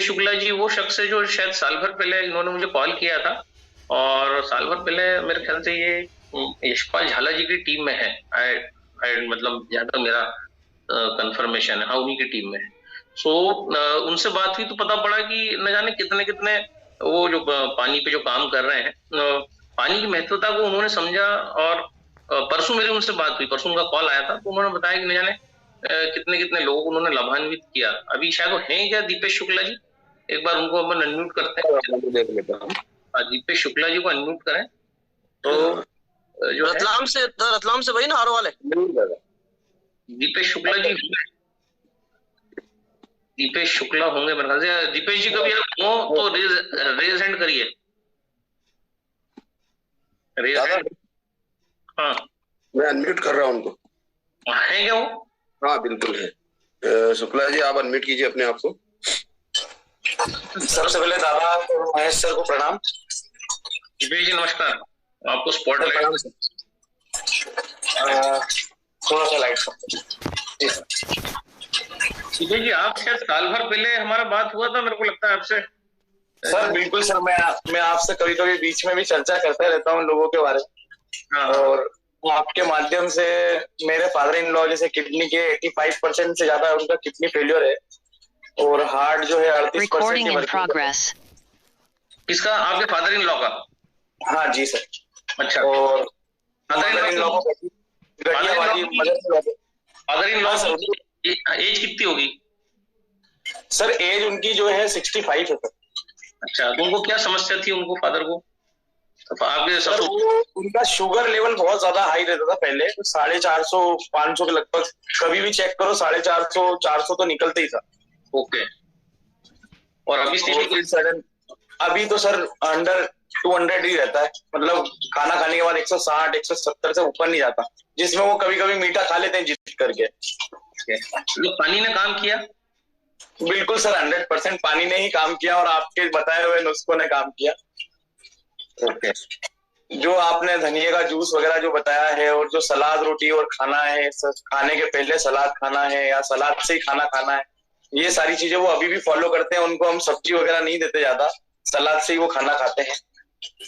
शुक्ला जी वो शख्स है जो शायद साल भर पहले इन्होंने मुझे कॉल किया था, और साल भर पहले मेरे ख्याल से ये यशपाल झाला जी की टीम में है। मतलब जहाँ तक मेरा कंफर्मेशन है, हाँ उन्हीं की टीम में है। सो उनसे बात हुई तो पता पड़ा कि न जाने कितने कितने वो जो पानी पे जो काम कर रहे हैं, पानी की महत्वता को उन्होंने समझा। और परसों मेरी उनसे बात हुई, परसों उनका कॉल आया था, तो उन्होंने बताया कि न जाने कितने कितने लोगों को उन्होंने लाभान्वित किया। अभी शायद वो हैं क्या, दीपेश शुक्ला जी? एक बार उनको अपन अनम्यूट करते हैं, देख लेता हूँ। दीपेश शुक्ला जी को अनम्यूट करें तो जो रतलाम से वही ना आर वाले दीपेश शुक्ला जी, दीपेश शुक्ला होंगे मेरे ख्याल से। दीपेश जी कभी आप हो तो रेज हैंड करिए, रेज हैंड। हाँ मैं अनम्यूट कर रहा हूँ उनको। है क्या वो? हाँ बिल्कुल है। शुक्ला जी आप अनम्यूट कीजिए अपने आप को। सबसे पहले दादा महेश सर को प्रणाम। दीपेश जी नमस्कार, आपको स्पॉटलाइट थोड़ा सा लाइट। दीपेश जी आप शायद साल भर पहले हमारा बात हुआ था, मेरे को लगता है आपसे। सर बिल्कुल सर, मैं आपसे कभी कभी बीच में भी चर्चा करता रहता हूँ लोगों के बारे में। और आपके माध्यम से मेरे फादर इन लॉ जैसे किडनी के 85% से ज्यादा उनका किडनी फेलियर है, और हार्ट जो है 38%। किसका? आपके फादर इन लॉ का? हाँ जी सर। अच्छा। और फादर इन लॉ एज कितनी होगी सर? एज उनकी जो है 65 है सर। अच्छा, तो उनको क्या समस्या थी उनको, फादर को? तो आपके ससुर, उनका शुगर लेवल बहुत ज्यादा हाई रहता था पहले, 450-500 के लगभग। कभी भी चेक करो 450-400 तो निकलते ही था। ओके। और अभी तो सर अंडर 200 ही रहता है, मतलब खाना खाने के बाद 160-170 से ऊपर नहीं जाता, जिसमें वो कभी कभी मीठा खा लेते हैं जिद करके। तो पानी ने काम किया? बिल्कुल सर, 100% पानी ने ही काम किया, और आपके बताए हुए नुस्खों ने काम किया। ओके। जो आपने धनिया का जूस वगैरह जो बताया है, और जो सलाद रोटी और खाना है, खाने के पहले सलाद खाना है या सलाद से ही खाना खाना है, ये सारी चीजें वो अभी भी फॉलो करते हैं। उनको हम सब्जी वगैरह नहीं देते ज्यादा, सलाद से ही वो खाना खाते हैं।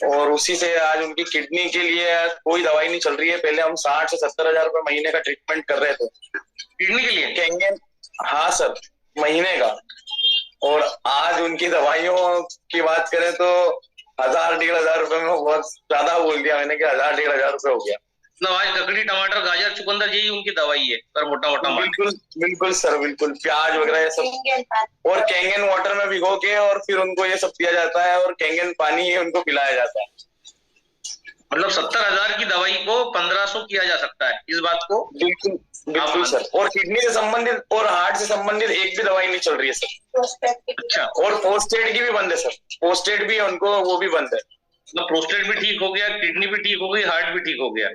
और उसी से आज उनकी किडनी के लिए कोई दवाई नहीं चल रही है। पहले हम 60 से 70 हजार रुपए महीने का ट्रीटमेंट कर रहे थे किडनी के लिए। कहेंगे हाँ सर, महीने का। और आज उनकी दवाइयों की बात करें तो 1000-1500 रुपए में बहुत ज्यादा बोल दिया मैंने कि 1000-1500 रुपए हो गया। मतलब आज ककड़ी टमाटर गाजर चुकंदर यही उनकी दवाई है, पर मोटा मोटा। बिल्कुल बिल्कुल सर, बिल्कुल। प्याज वगैरह ये सब, और कैंगन वाटर में भिगो के और फिर उनको ये सब दिया जाता है, और कैंगन पानी ही उनको पिलाया जाता है। मतलब 70,000 की दवाई को 1500 किया जा सकता है, इस बात को? बिल्कुल बिल्कुल सर। और किडनी से संबंधित और हार्ट से संबंधित एक भी दवाई नहीं चल रही है सर। अच्छा। और पोस्टेड की भी बंद है सर, पोस्टेड भी उनको वो भी बंद है। मतलब प्रोस्टेट भी ठीक हो गया, किडनी भी ठीक हो गई, हार्ट भी ठीक हो गया।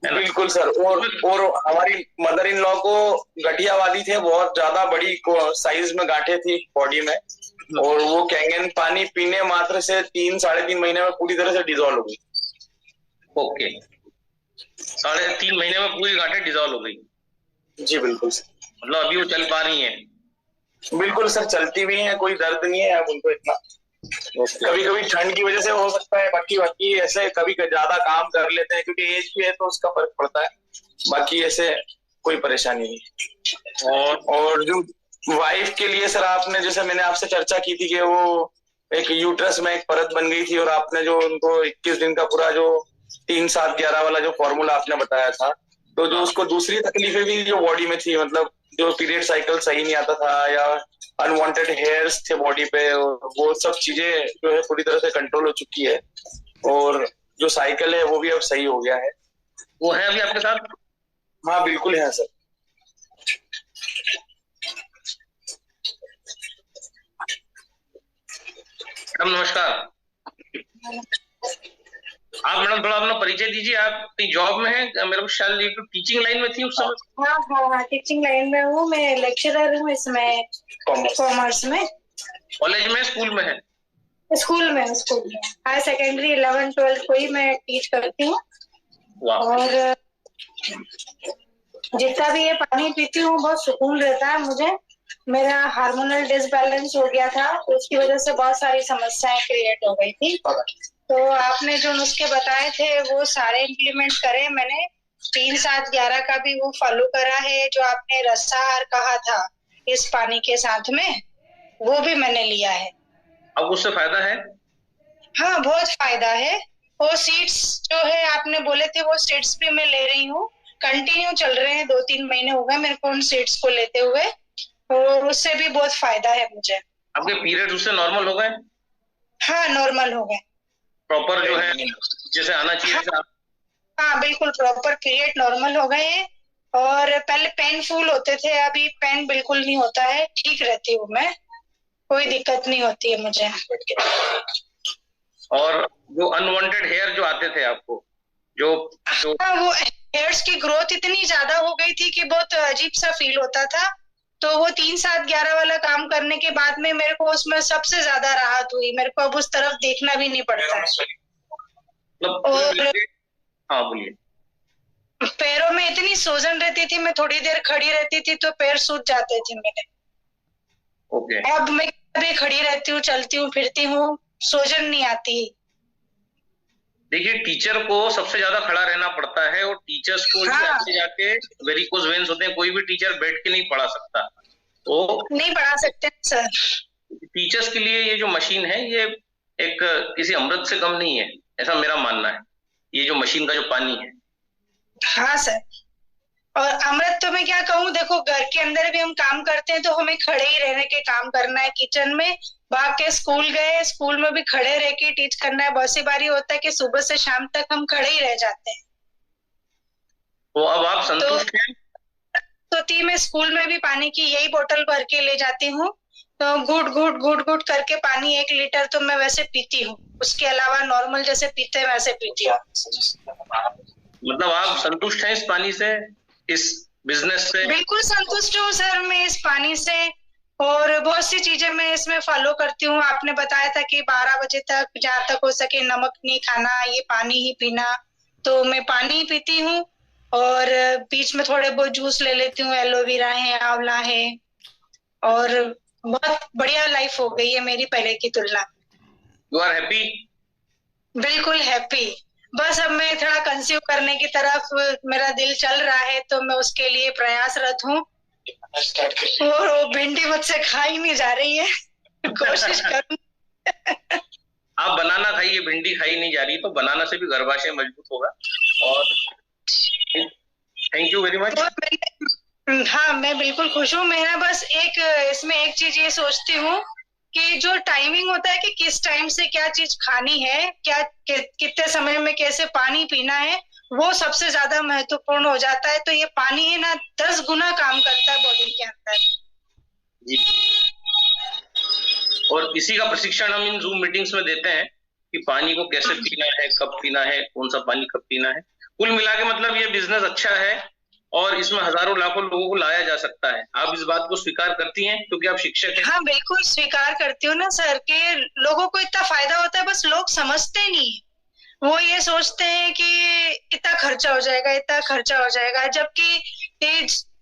बिल्कुल सर। और हमारी मदर इन लॉ को गठियावादी थे, बहुत ज्यादा बड़ी साइज में गांठें थी बॉडी में, और वो कैंगन पानी पीने मात्र से 3-3.5 महीने में पूरी तरह से डिजोल्व हो गई। ओके, 3.5 महीने में पूरी गांठें डिजोल्व हो गई? जी बिल्कुल सर। मतलब अभी वो चल पा रही हैं? बिल्कुल सर, चलती भी हैं, कोई दर्द नहीं है अब उनको इतना। कभी कभी ठंड की वजह से हो सकता है, बाकी ऐसे कभी ज्यादा काम कर लेते हैं क्योंकि एज भी है तो उसका फर्क पड़ता है, बाकी ऐसे कोई परेशानी नहीं। और जो वाइफ के लिए सर, आपने जैसे मैंने आपसे चर्चा की थी कि वो एक यूट्रस में एक परत बन गई थी, और आपने जो उनको 21 दिन का पूरा जो 3-7-11 वाला जो फॉर्मूला आपने बताया था, तो जो उसको दूसरी तकलीफें भी जो बॉडी में थी, मतलब जो पीरियड साइकिल सही नहीं आता था या अनवांटेड हेयर्स थे बॉडी पे, वो सब चीजें जो है पूरी तरह से कंट्रोल हो चुकी है, और जो साइकिल है वो भी अब सही हो गया है। वो है अभी आपके साथ? हाँ बिल्कुल है सर। नमस्कार। आप मैडम थोड़ा अपना परिचय दीजिए, आप कहीं जॉब में हैं? मेरे को शायद तो टीचिंग लाइन में थी उस समय। हाँ, टीचिंग लाइन में हूँ, मैं लेक्चरर हूँ इसमें, कॉमर्स में। कॉलेज में, स्कूल में है? स्कूल में हायर सेकेंडरी 11-12 को ही मैं टीच करती हूँ। और जितना भी ये पानी पीती हूँ बहुत सुकून रहता है मुझे, मेरा हार्मोनल डिसबैलेंस हो गया था, उसकी वजह से बहुत सारी समस्याएं क्रिएट हो गई थी। तो आपने जो नुस्खे बताए थे वो सारे इम्प्लीमेंट करे मैंने। 3-7-11 का भी वो फॉलो करा है, जो आपने रसाहार कहा था इस पानी के साथ में, वो भी मैंने लिया है। अब उससे फायदा है? हाँ, बहुत फायदा है। वो सीड्स जो है आपने बोले थे, वो सीड्स भी मैं ले रही हूँ, कंटिन्यू चल रहे हैं। 2-3 महीने हो गए मेरे को उन सीड्स को लेते हुए, और उससे भी बहुत फायदा है मुझे। आपके पीरियड्स उससे नॉर्मल हो गए? हाँ, नॉर्मल हो गए, प्रॉपर जो है जैसे आना चाहिए। हाँ, हाँ बिल्कुल प्रॉपर पीरियड नॉर्मल हो गए हैं। और पहले पेनफुल होते थे, अभी पेन बिल्कुल नहीं होता है, ठीक रहती हूँ मैं, कोई दिक्कत नहीं होती है मुझे। और जो अनवांटेड हेयर जो आते थे आपको, जो हाँ, वो हेयर्स की ग्रोथ इतनी ज्यादा हो गई थी कि बहुत अजीब सा फील होता था। तो वो 3-7-11 वाला काम करने के बाद में मेरे को उसमें सबसे ज्यादा राहत हुई। मेरे को अब उस तरफ देखना भी नहीं पड़ता है। मतलब और हाँ बोलिए। पैरों में इतनी सूजन रहती थी, मैं थोड़ी देर खड़ी रहती थी तो पैर सूज जाते थे मेरे। ओके। अब मैं कभी खड़ी रहती हूँ, चलती हूँ, फिरती हूँ, सूजन नहीं आती। देखिए, टीचर को सबसे ज्यादा खड़ा रहना पड़ता है, और टीचर्स को ही आगे जाके वेरिकोज वेन्स होते हैं। कोई भी टीचर बैठ के नहीं पढ़ा सकता, तो नहीं पढ़ा सकते सर। टीचर्स के लिए ये जो मशीन है, ये एक किसी अमृत से कम नहीं है, ऐसा मेरा मानना है। ये जो मशीन का जो पानी है, हाँ सर, और अमृत तो मैं क्या कहूँ, देखो घर के अंदर भी हम काम करते हैं तो हमें खड़े ही रहने के काम करना है। किचन में भाग के स्कूल गए, स्कूल में भी खड़े रह के टीच करना है। बहुत सी बारी होता है कि सुबह से शाम तक हम खड़े ही रह जाते हैं। तो अब आप संतुष्ट हैं? तो मैं स्कूल में भी पानी की यही बोतल भर के ले जाती हूँ, तो घुट घुट घुट घुट करके पानी 1 लीटर तो मैं वैसे पीती हूँ। उसके अलावा नॉर्मल जैसे पीते हैं वैसे पीती हूँ। मतलब आप संतुष्ट हैं इस पानी से, इस बिजनेस से? बिल्कुल संतुष्ट हूँ सर मैं इस पानी से, और बहुत सी चीजें मैं इसमें फॉलो करती हूँ। आपने बताया था कि 12 बजे तक जहाँ तक हो सके नमक नहीं खाना, ये पानी ही पीना, तो मैं पानी ही पीती हूँ। और बीच में थोड़े बहुत जूस ले लेती हूँ, एलोवेरा है, आंवला है, और बहुत बढ़िया लाइफ हो गई है मेरी पहले की तुलना। You are happy? बिल्कुल हैप्पी। बस अब मैं थोड़ा कंज्यूम करने की तरफ मेरा दिल चल रहा है, तो मैं उसके लिए प्रयासरत हूँ। और वो भिंडी मुझसे खाई नहीं जा रही है, कोशिश करूँ। आप बनाना खाइए, भिंडी खाई नहीं जा रही, तो बनाना से भी गर्भाशय मजबूत होगा। और थैंक यू वेरी मच। हाँ, मैं बिल्कुल खुश हूँ। मैं ना बस इसमें एक चीज ये सोचती हूँ कि जो टाइमिंग होता है कि किस टाइम से क्या चीज खानी है, कितने समय में कैसे पानी पीना है, वो सबसे ज्यादा महत्वपूर्ण हो जाता है। तो ये पानी है ना 10 गुना काम करता है बॉडी के अंदर जी। और इसी का प्रशिक्षण हम इन जूम मीटिंग्स में देते हैं कि पानी को कैसे पीना है, कब पीना है, कौन सा पानी कब पीना है। कुल मिला के मतलब ये बिजनेस अच्छा है, और इसमें हजारों लाखों लोगों को लाया जा सकता है। आप इस बात को स्वीकार करती हैं क्योंकि आप शिक्षक हैं? हाँ बिल्कुल स्वीकार करती हूँ ना सर, के लोगों को इतना फायदा होता है, बस लोग समझते नहीं। वो ये सोचते हैं कि इतना खर्चा हो जाएगा, इतना खर्चा हो जाएगा, जबकि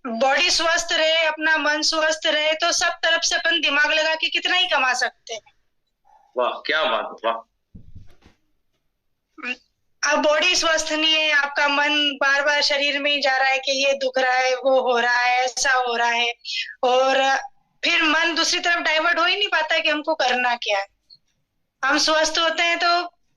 बॉडी स्वस्थ रहे, अपना मन स्वस्थ रहे, तो सब तरफ से अपन दिमाग लगा के कितना ही कमा सकते हैं। वाह, क्या बात, वाह। अब बॉडी स्वस्थ नहीं है, आपका मन बार बार शरीर में ही जा रहा है कि ये दुख रहा है, वो हो रहा है, ऐसा हो रहा है, और फिर मन दूसरी तरफ डाइवर्ट हो ही नहीं पाता है कि हमको करना क्या है। हम स्वस्थ होते हैं तो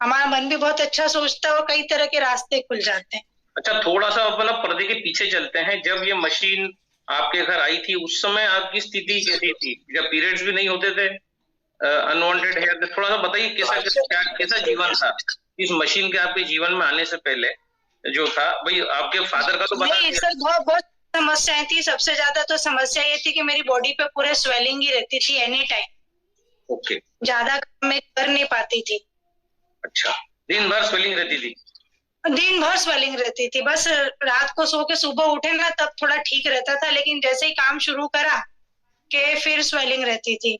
हमारा मन भी बहुत अच्छा सोचता है और कई तरह के रास्ते खुल जाते हैं। अच्छा, थोड़ा सा अपना पर्दे के पीछे चलते हैं। जब ये मशीन आपके घर आई थी उस समय आपकी स्थिति कैसी थी? जब पीरियड्स भी नहीं होते थे, अनवांटेड हेयर, थोड़ा सा बताइए कैसा जीवन था इस मशीन के आपके जीवन में आने से पहले जो था। भाई आपके फादर का तो बता नहीं सर, बहुत समस्याएं थी। सबसे ज्यादा तो समस्या ये थी कि मेरी बॉडी पे पूरे स्वेलिंग ही रहती थी एनी टाइम। ओके। ज्यादा काम मैं कर नहीं पाती थी। अच्छा, दिन भर स्वेलिंग रहती थी? दिन भर स्वेलिंग रहती थी, बस रात को सो के सुबह उठे ना तब थोड़ा ठीक रहता था, लेकिन जैसे ही काम शुरू करा के फिर स्वेलिंग रहती थी।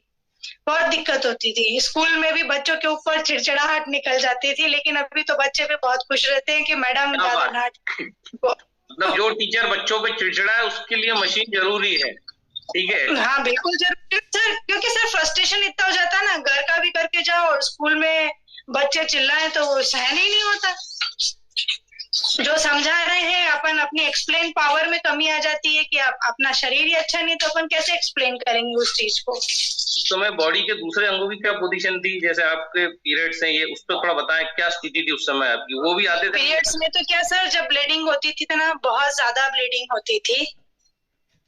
बहुत दिक्कत होती थी। स्कूल में भी बच्चों के ऊपर चिड़चिड़ाहट निकल जाती थी, लेकिन अभी तो बच्चे भी बहुत खुश रहते हैं कि मैडम ज्यादा डांट। मतलब जो टीचर बच्चों पे चिड़चिड़ा है उसके लिए मशीन जरूरी है, ठीक है। हाँ बिल्कुल जरूर सर, क्योंकि सर फ्रस्ट्रेशन इतना हो जाता है ना, घर का भी करके जाओ और स्कूल में बच्चे चिल्लाए तो वो सहन ही नहीं होता। जो समझा रहे हैं अपन, अपनी एक्सप्लेन पावर में कमी आ जाती है कि अपना शरीर ही अच्छा नहीं तो अपन कैसे एक्सप्लेन करेंगे उस चीज को। तो मैं बॉडी के दूसरे अंगों की क्या पोजीशन थी, जैसे आपके पीरियड्स हैं ये, उस पर थोड़ा बताएं क्या स्थिति थी उस समय आपकी, वो भी आते थे? पीरियड्स में तो क्या सर, जब ब्लीडिंग होती थी तो ना बहुत ज्यादा ब्लीडिंग होती थी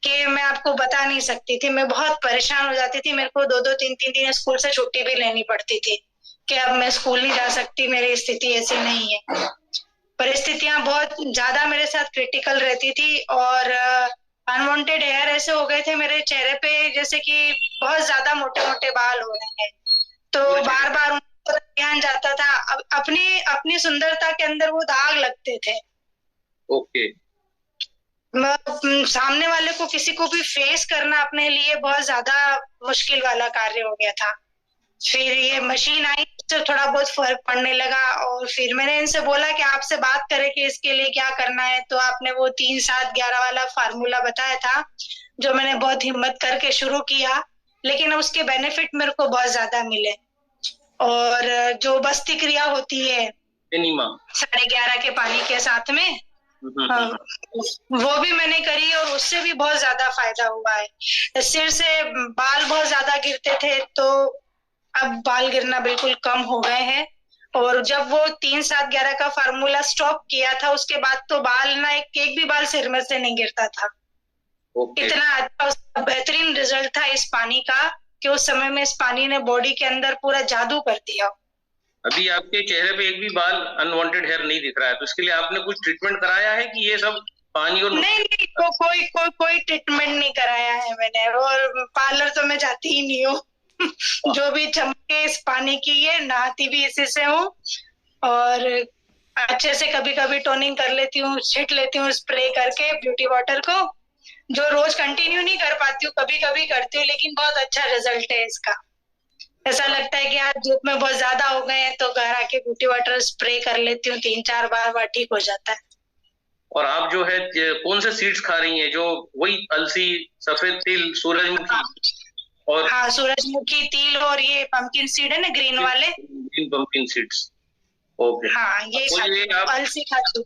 कि मैं आपको बता नहीं सकती थी। मैं बहुत परेशान हो जाती थी, मेरे को 2-2 3-3 दिन स्कूल से छुट्टी भी लेनी पड़ती थी कि अब मैं स्कूल नहीं जा सकती, मेरी स्थिति ऐसी नहीं है। परिस्थितियां बहुत ज्यादा मेरे साथ क्रिटिकल रहती थी और अनवांटेड हेयर ऐसे हो गए थे मेरे चेहरे पे, जैसे कि बहुत ज्यादा मोटे मोटे बाल हो रहे हैं, तो बार बार उन पर ध्यान जाता था। अब अपनी सुंदरता के अंदर वो दाग लगते थे। ओके। सामने वाले को, किसी को भी फेस करना अपने लिए बहुत ज्यादा मुश्किल वाला कार्य हो गया था। फिर ये मशीन आई तो थोड़ा बहुत फर्क पड़ने लगा और फिर मैंने इनसे बोला कि आपसे बात करें कि इसके लिए क्या करना है, तो आपने वो 3-7-11 वाला फार्मूला बताया था जो मैंने बहुत हिम्मत करके शुरू किया, लेकिन उसके बेनिफिट मेरे को बहुत ज्यादा मिले। और जो बस्ती क्रिया होती है 11:30 के पानी के साथ में, वो भी मैंने करी और उससे भी बहुत ज्यादा फायदा हुआ है। सिर से बाल बहुत ज्यादा गिरते थे तो अब बाल गिरना बिल्कुल कम हो गए हैं। और जब वो 3-7-11 का फार्मूला स्टॉप किया था उसके बाद तो बाल ना एक भी बाल सिर में से नहीं गिरता था। इतना अच्छा बेहतरीन रिजल्ट था इस पानी का कि उस समय में इस पानी ने बॉडी के अंदर पूरा जादू कर दिया। अभी आपके चेहरे पे एक भी बाल अनवांटेड हेयर नहीं दिख रहा है, तो इसके लिए आपने कुछ ट्रीटमेंट कराया है कि ये सब पानी और नहीं कोई ट्रीटमेंट नहीं कराया है मैंने, और पार्लर तो मैं जाती ही नहीं हूँ। जो भी चमके इस पानी की है, नहाती भी इसी से हूँ और अच्छे से कभी कभी टोनिंग कर लेती हूँ, छिट लेती हूँ स्प्रे करके ब्यूटी वाटर को, जो रोज कंटिन्यू नहीं कर पाती हूँ, कभी कभी करती हूँ, लेकिन बहुत अच्छा रिजल्ट है इसका। ऐसा लगता है कि आज धूप में बहुत ज्यादा हो गए हैं तो घर आके ब्यूटी वाटर स्प्रे कर लेती हूँ 3-4 बार ठीक हो जाता है। और आप जो है कौन से सीड्स खा रही हैं? जो वही अलसी, सफेद तिल, सूरजमुखी और हाँ सूरजमुखी, तिल और ये पंपकिन सीड है ना ग्रीन वाले, ग्रीन पंपकिन सीड्स। ओके। हाँ ये आप अलसी खाती हूँ।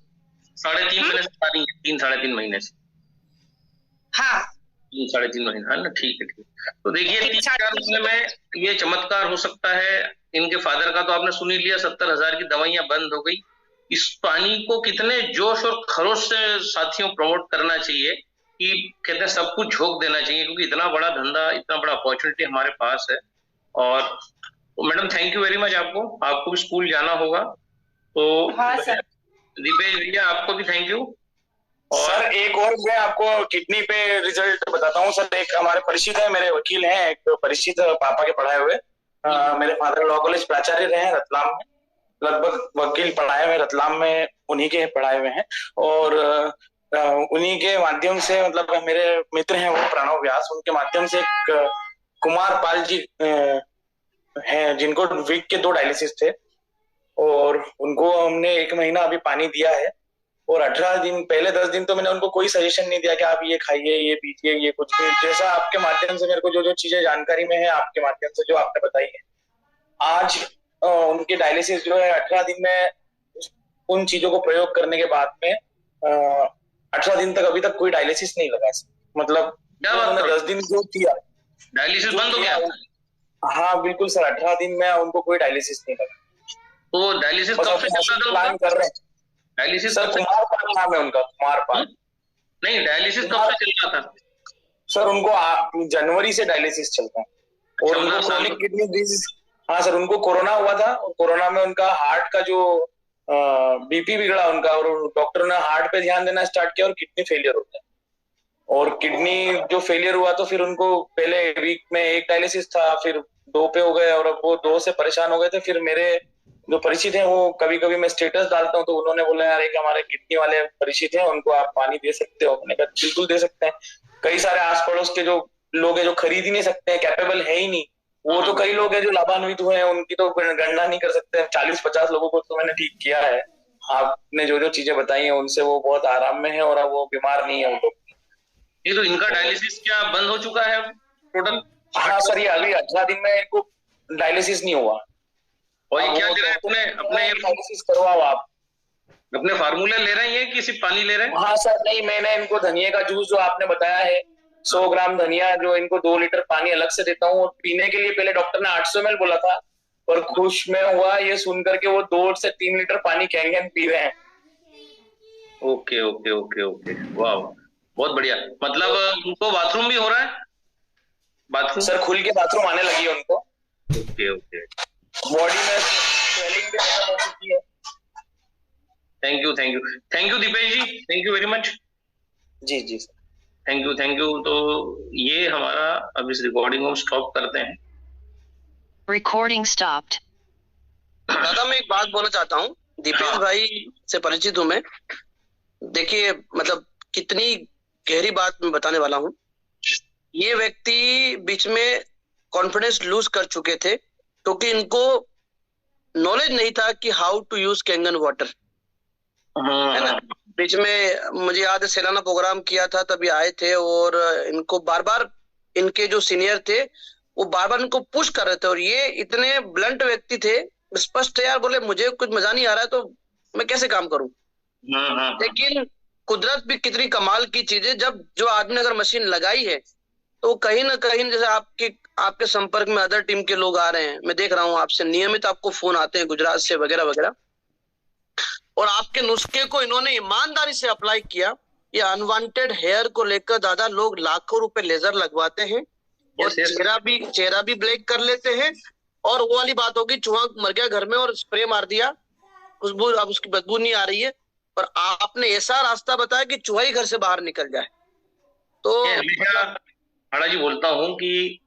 3.5 महीने से खा रही हैं? 3-3.5 महीने से? हाँ 3-3.5 महीने, है ना? ठीक है। तो देखिए 3-4 महीने में ये चमत्कार हो सकता है। इनके फादर का तो आपने सुन ही लिया, 70,000 की दवाइयां बंद हो गई। इस पानी को कितने जोश और खरोश से साथियों प्रमोट करना चाहिए कि कहते हैं सब कुछ झोंक देना चाहिए, क्योंकि इतना बड़ा धंधा, इतना बड़ा अपॉर्चुनिटी हमारे पास है। और madam thank you very much. आपको भी स्कूल जाना होगा तो हाँ सर। दीपेश भैया आपको भी थैंक यू। सर एक और मैं आपको किडनी पे रिजल्ट बताता हूँ सर। एक हमारे परिचित है, मेरे वकील हैं, एक परिचित पापा के पढ़ाए हुए, मेरे फादर लॉ कॉलेज प्राचार्य रहे हैं रतलाम में, लगभग वकील पढ़ाए हुए रतलाम में, उन्हीं के पढ़ाए हुए हैं। और उन्हीं के माध्यम से, मतलब मेरे मित्र हैं वो प्रणव व्यास, उनके माध्यम से एक कुमार पाल जी हैं जिनको वीक के 2 डायलिसिस थे और उनको हमने 1 महीना अभी पानी दिया है। और 18 दिन पहले 10 दिन तो मैंने उनको कोई सजेशन नहीं दिया कि आप ये खाइए, ये पीजिए, ये कुछ भी। जैसा आपके माध्यम से मेरे को जो चीजें जानकारी में है, आपके माध्यम से जो आपने बताई है, आज उनकी डायलिसिस जो है 18 दिन में, उन चीजों को प्रयोग करने के बाद में 18 दिन तक अभी तक कोई डायलिसिस नहीं लगा। मतलब 10 दिन जो किया डायलिसिस बंद हो गया। हाँ बिल्कुल सर, 18 दिन में उनको कोई डायलिसिस नहीं लगा। तो डायलिसिस कब से चल रहा था? कर रहे हैं डायलिसिस सर, कुमार पाल नाम है उनका, कुमार पाल। नहीं, डायलिसिस कब से चल रहा था सर? उनको जनवरी से डायलिसिस चलता है और उनको क्रोनिक किडनी डिजीज, हाँ सर, उनको कोरोना हुआ था और कोरोना में उनका हार्ट का जो बीपी बिगड़ा उनका, और डॉक्टर ने हार्ट पे ध्यान देना स्टार्ट किया और किडनी फेलियर हो गया। और किडनी जो फेलियर हुआ तो फिर उनको पहले वीक में 1 डायलिसिस था, फिर 2 पे हो गए और अब वो 2 से परेशान हो गए थे। फिर मेरे जो परिचित हैं, वो कभी कभी मैं स्टेटस डालता हूँ तो उन्होंने बोला यार एक हमारे किडनी वाले परिचित हैं, उनको आप पानी दे सकते हो? मैंने कहा बिल्कुल दे सकते हैं। कई सारे आस पड़ोस के जो लोग हैं जो खरीद ही नहीं सकते हैं, कैपेबल है ही नहीं, वो तो कई लोग हैं जो लाभान्वित हुए हैं, उनकी तो गणना नहीं कर सकते। 40-50 लोगों को तो मैंने ठीक किया है। आपने जो चीजें बताई हैं उनसे वो बहुत आराम में है और अब वो बीमार नहीं है वो लोग। ये तो इनका डायलिसिस क्या बंद हो चुका है टोटल? हाँ सर, ये अभी 18 दिन में इनको डायलिसिस नहीं हुआ। और ये क्या ले रहे हैं अपने अपने डायलिसिस करवाओ आप। अपने फार्मूला ले रहे हैं कि सिर्फ पानी ले रहे हैं? हाँ सर, नहीं, मैंने इनको धनिया का जूस जो आपने बताया है 100 ग्राम धनिया, जो इनको 2 लीटर पानी अलग से देता हूँ। और पीने के लिए पहले डॉक्टर ने 800 ml बोला था, और खुश में हुआ ये सुन करके वो 2 से 3 लीटर पानी कैन पी रहे हैं। ओके ओके ओके ओके, वाह, बहुत बढ़िया। मतलब उनको बाथरूम भी हो रहा है? बाथरूम सर खुल के बाथरूम आने लगी है उनको। ओके ओके, बॉडी में स्वेलिंग भी खत्म हो चुकी है। Thank you thank you thank you Deepesh ji, thank you very much. जी जी sir, thank you thank you. तो ये हमारा अब इस रिकॉर्डिंग को स्टॉप करते हैं। Recording stopped. दादा मैं एक बात बोलना चाहता हूँ, दीपेश भाई से परिचित हूँ मैं। देखिए मतलब कितनी गहरी बात मैं बताने वाला हूँ। ये व्यक्ति बीच में कॉन्फिडेंस लूज कर चुके थे क्योंकि इनको नॉलेज नहीं था कि how to use Kangen water, है ना। बीच में मुझे याद है सेलाना प्रोग्राम किया था, तभी आए थे और इनको बार बार इनके जो सीनियर थे वो बार बार इनको पुश कर रहे थे। और ये इतने ब्लंट व्यक्ति थे, स्पष्ट यार बोले मुझे कुछ मजा नहीं आ रहा है तो मैं कैसे काम करूं। लेकिन कुदरत भी कितनी कमाल की चीज है, जब जो आदमी ने अगर मशीन लगाई है तो कहीं ना कहीं जैसे आपके संपर्क में अदर टीम के लोग आ रहे हैं, मैं देख रहा हूँ आपसे नियमित आपको फोन आते हैं गुजरात से वगैरह वगैरह, और आपके नुस्खे को इन्होंने ईमानदारी से अप्लाई किया। ये अनवांटेड हेयर को लेकर दादा लोग लाखों रुपए लेजर लगवाते हैं और चेहरा भी ब्लैक कर लेते हैं। और वो वाली बात होगी चूहा मर गया घर में और स्प्रे मार दिया, खुशबू अब उसकी बदबू नहीं आ रही है, पर आपने ऐसा रास्ता बताया कि चूहा ही घर से बाहर निकल जाए। तो हाड़ा जी बोलता हूँ कि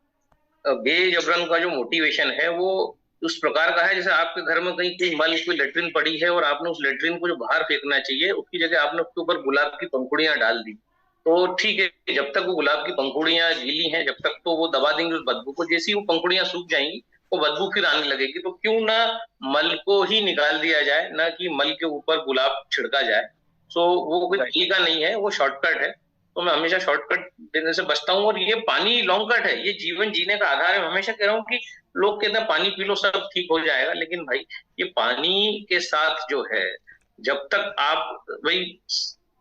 बेजबरन का जो मोटिवेशन है वो उस प्रकार का है जैसे आपके घर में कहीं कोई मल कोई लेट्रिन पड़ी है और आपने उस लेट्रिन को जो बाहर फेंकना चाहिए उसकी जगह आपने उसके ऊपर गुलाब की पंखुड़ियां डाल दी, तो ठीक है, जब तक वो गुलाब की पंखुड़ियां गीली हैं जब तक तो वो दबा देंगे उस बदबू को। जैसी वो पंखुड़ियां सूख जाएंगी वो बदबू फिर आने लगेगी। तो क्यों ना मल को ही निकाल दिया जाए, ना कि मल के ऊपर गुलाब छिड़का जाए। सो वो कोई तरीका नहीं है, वो शॉर्टकट है। तो मैं हमेशा शॉर्टकट देने से बचता हूँ। और ये पानी लॉन्ग कट है, ये जीवन जीने का आधार है। मैं हमेशा कह रहा हूँ कि लोग कहते हैं पानी पी लो सब ठीक हो जाएगा, लेकिन भाई ये पानी के साथ जो है जब तक आप भाई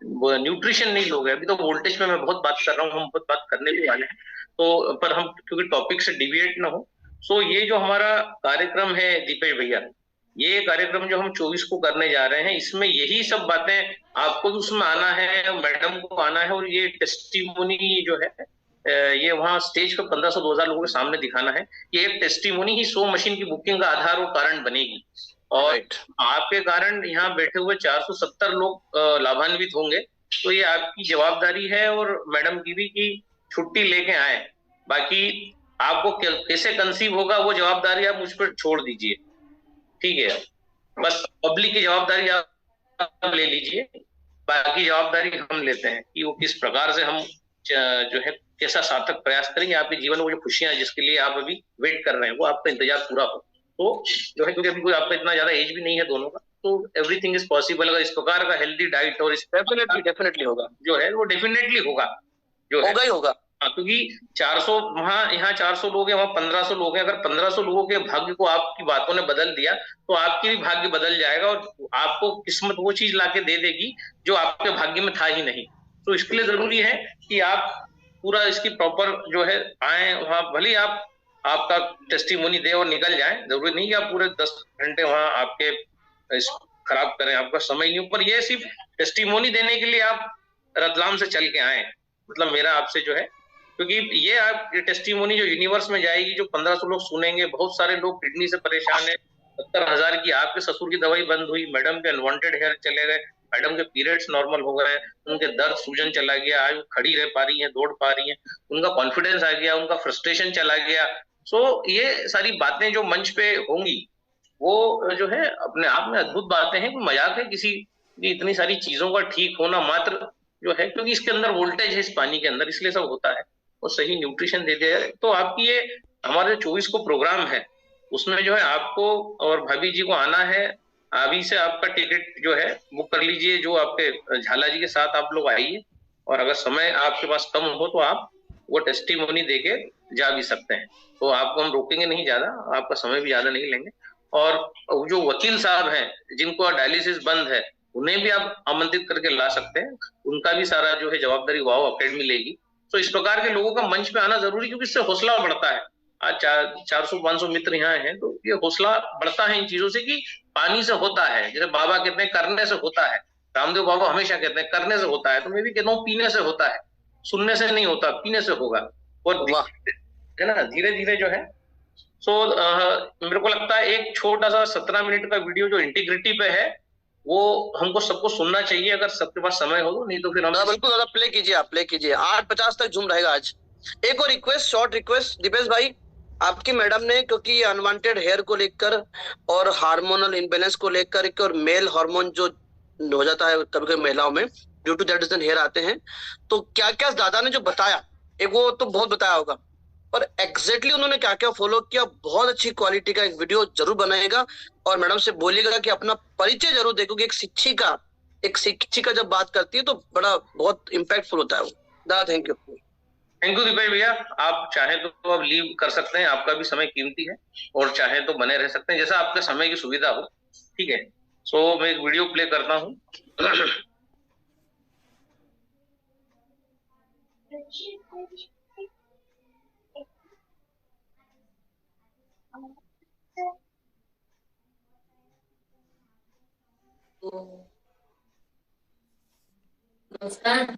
न्यूट्रिशन नहीं लोगे, अभी तो वोल्टेज में मैं बहुत बात कर रहा हूँ, हम बहुत बात करने भी वाले हैं, तो पर हम क्योंकि टॉपिक से डिविएट ना हो। सो ये जो हमारा कार्यक्रम है दीपेश भैया, ये कार्यक्रम जो हम 24 को करने जा रहे हैं, इसमें यही सब बातें आपको भी उसमें आना है, मैडम को आना है, और ये टेस्टिमोनी जो है ये वहां स्टेज पे 1500-2000 लोगों के सामने दिखाना है। ये एक टेस्टिमोनी ही 100 मशीन की बुकिंग का आधार और कारण बनेगी। और आपके कारण यहाँ बैठे हुए 470 लोग लाभान्वित होंगे। तो ये आपकी जवाबदारी है और मैडम की भी कि छुट्टी लेके आए। बाकी आपको कैसे कंसीव होगा वो जवाबदारी आप मुझ पर छोड़ दीजिए, ठीक है। बस पब्लिक की जवाबदारी आप ले लीजिए, बाकी जवाबदारी हम लेते हैं कि वो किस प्रकार से हम जो है कैसा सार्थक प्रयास करेंगे आपके जीवन में वो जो खुशियां जिसके लिए आप अभी वेट कर रहे हैं वो आपका इंतजार पूरा हो। तो जो है क्योंकि अभी कोई आपका इतना ज्यादा एज भी नहीं है दोनों का, तो एवरीथिंग इज पॉसिबल। अगर इस प्रकार का हेल्दी डाइट और इस डेफिनेटली होगा जो है वो डेफिनेटली होगा, जो होगा ही होगा। हाँ, क्योंकि 400 यहाँ 400 लोग हैं, वहाँ 1500 लोग हैं। अगर 1500 लोगों के भाग्य को आपकी बातों ने बदल दिया तो आपकी भी भाग्य बदल जाएगा और आपको किस्मत वो चीज लाके दे देगी जो आपके भाग्य में था ही नहीं। तो इसके लिए जरूरी है कि आप पूरा इसकी प्रॉपर जो है आए वहां, भले आप आपका टेस्टिमोनी दे और निकल जाए, जरूरी नहीं कि आप पूरे 10 घंटे वहां आपके खराब करें, आपका समय नहीं। पर ये सिर्फ टेस्टिमोनी देने के लिए आप रतलाम से चल के आए, मतलब मेरा आपसे जो है, क्योंकि ये आप टेस्टिमोनी जो यूनिवर्स में जाएगी, जो 1500 लोग सुनेंगे, बहुत सारे लोग किडनी से परेशान है, 70,000 की आपके ससुर की दवाई बंद हुई, मैडम के अनवांटेड हेयर चले गए, मैडम के पीरियड्स नॉर्मल हो गए, उनके दर्द सूजन चला गया, आज वो खड़ी रह पा रही हैं, दौड़ पा रही हैं, उनका कॉन्फिडेंस आ गया, उनका फ्रस्ट्रेशन चला गया। सो ये सारी बातें जो मंच पे होंगी वो जो है अपने आप में अद्भुत बातें हैं। मजाक है किसी की इतनी सारी चीजों का ठीक होना मात्र जो है, क्योंकि इसके अंदर वोल्टेज है इस पानी के अंदर, इसलिए सब होता है। वो सही न्यूट्रिशन दे दिया जाए तो आपकी ये हमारे 24 को प्रोग्राम है, उसमें जो है आपको और भाभी जी को आना है। अभी से आपका टिकट जो है बुक कर लीजिए, जो आपके झाला जी के साथ आप लोग आइए और अगर समय आपके पास कम हो तो आप वो टेस्टिमोनी देके जा भी सकते हैं। तो आपको हम रोकेंगे नहीं ज्यादा, आपका समय भी ज्यादा नहीं लेंगे। और जो वकील साहब हैं जिनको डायलिसिस बंद है, उन्हें भी आप आमंत्रित करके ला सकते हैं, उनका भी सारा जो है जवाबदारी वाव अकेडमी लेगी। तो इस प्रकार के लोगों का मंच पे आना जरूरी, क्योंकि इससे हौसला बढ़ता है। आज 400-500 मित्र यहाँ हैं, तो ये हौसला बढ़ता है इन चीजों से कि पानी से होता है। जैसे बाबा कहते हैं करने से होता है, रामदेव बाबा हमेशा कहते हैं करने से होता है, तो मैं भी कहता हूँ पीने से होता है, सुनने से नहीं होता, पीने से होगा। और है ना, धीरे धीरे जो है। सो मेरे को लगता है एक छोटा सा 17 मिनट का वीडियो जो इंटीग्रिटी पे है, वो हमको सबको सुनना चाहिए, अगर सबके पास समय हो तो, नहीं तो फिर हम बिल्कुल दादा प्ले कीजिए, आप प्ले कीजिए। 8:50 तक झूम रहेगा आज। एक और रिक्वेस्ट, शॉर्ट रिक्वेस्ट दीपेश भाई, आपकी मैडम ने, क्योंकि अनवांटेड हेयर को लेकर और हार्मोनल इम्बेलेंस को लेकर, एक और मेल हार्मोन जो हो जाता है कभी कभी महिलाओं में, due to that reason hair आते हैं, तो क्या क्या दादा ने जो बताया, एक वो तो बहुत बताया होगा, और एग्जैक्टली उन्होंने क्या क्या फॉलो किया, बहुत अच्छी क्वालिटी का एक वीडियो जरूर बनाएगा। और मैडम से बोलिएगा कि अपना परिचय जरूर दे, क्योंकि एक शिक्षिका जब बात करती है तो बड़ा बहुत इम्पैक्टफुल होता है वो। दादा thank you. Thank you Deepesh भैया। आप चाहे तो अब लीव कर सकते हैं, आपका भी समय कीमती है, और चाहे तो बने रह सकते हैं, जैसा आपके समय की सुविधा हो। ठीक है, सो मैं एक वीडियो प्ले करता हूँ। नमस्कार।